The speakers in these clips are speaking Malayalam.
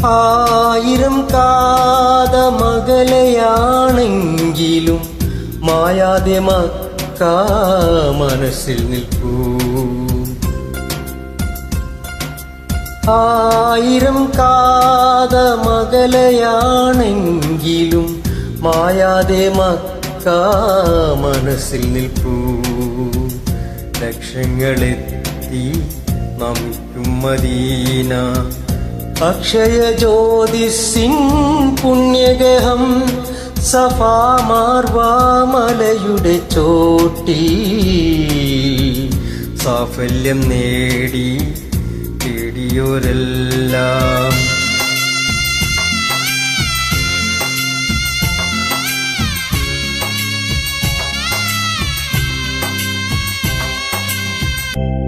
ആയിരം കാതമകലയാണെങ്കിലും മായാതെ മക്ക മനസ്സിൽ നിൽക്കൂ. ആയിരം കാതമകലയാണെങ്കിലും മായാതെ മക്ക മനസ്സിൽ നിൽപ്പൂ. ലക്ഷങ്ങളെത്തി നമുക്കും മദീന, അക്ഷയ ജ്യോതിസിൻ പുണ്യഗഹം സഫാ മാർവാ മലയുടെ ചോട്ടിൽ സാഫല്യം നേടി തേടിയോരെല്ലാം.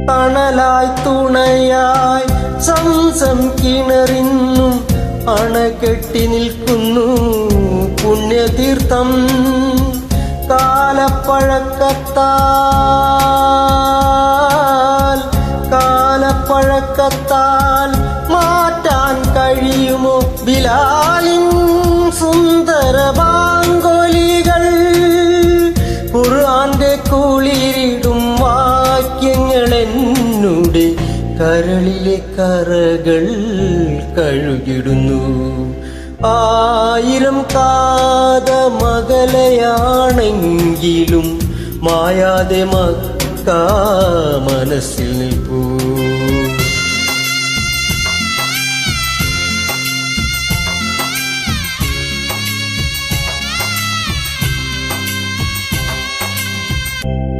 തണലായി തുണയായി സംസം കിണറിന്നും അണകെട്ടി നിൽക്കുന്നു പുണ്യതീർത്ഥം. കാലപ്പഴക്കത്താൽ മാറ്റാൻ കഴിയുമോ ബിലാലിൻ സുന്ദര ബാങ്കൊലികൾ? ഖുർആന്റെ കുളിരിടും വാക്യങ്ങൾ എന്നുടെ കരളിലെ കറകൾ കഴുകിടുന്നു. ആയിരം കാതമകലയാണെങ്കിലും മായാതെ മക്ക മനസ്സിൽ നിൽപ്പൂ.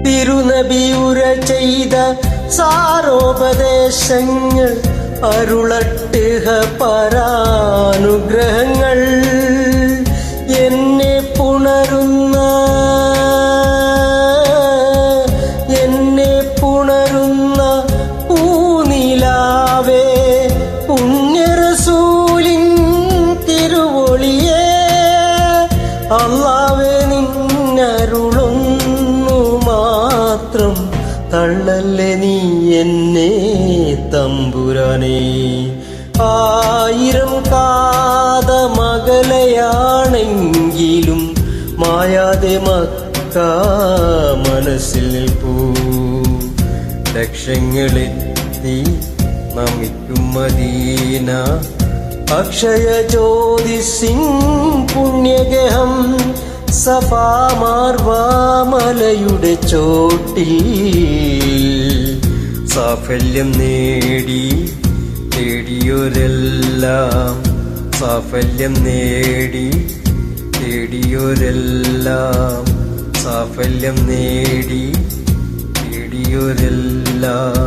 തിരുനബി ഉര ചെയ്ത സാരോപദേശങ്ങൾ അരുളട്ടുക പരാനുഗ്രഹങ്ങൾ. എന്നെ പുണരുന്ന പൂനിലാവേ, പുണ്യറസൂലിൻ തിരുവൊളിയേ, അല്ലാഹുവേ നിന്നരുളൊന്നു മാത്രം തള്ളല്ലേ നീ എന്നെ തമ്പുരാനേ. ആയിരം കാതമകലയാണെങ്കിലും മായാതെ മക്ക മനസ്സിൽ നിൽപ്പൂ. ലക്ഷങ്ങളെത്തി നമുക്കും മദീന, അക്ഷയ ജ്യോതിസിൻ പുണ്യഗഹം സഫാ മാർവാ മലയുടെ ചോട്ടിൽ സാഫല്യം നേടി തേടിയോരെല്ലാം. സാഫല്യം നേടി തേടിയോരെല്ലാം. സാഫല്യം നേടി തേടിയോരെല്ലാം.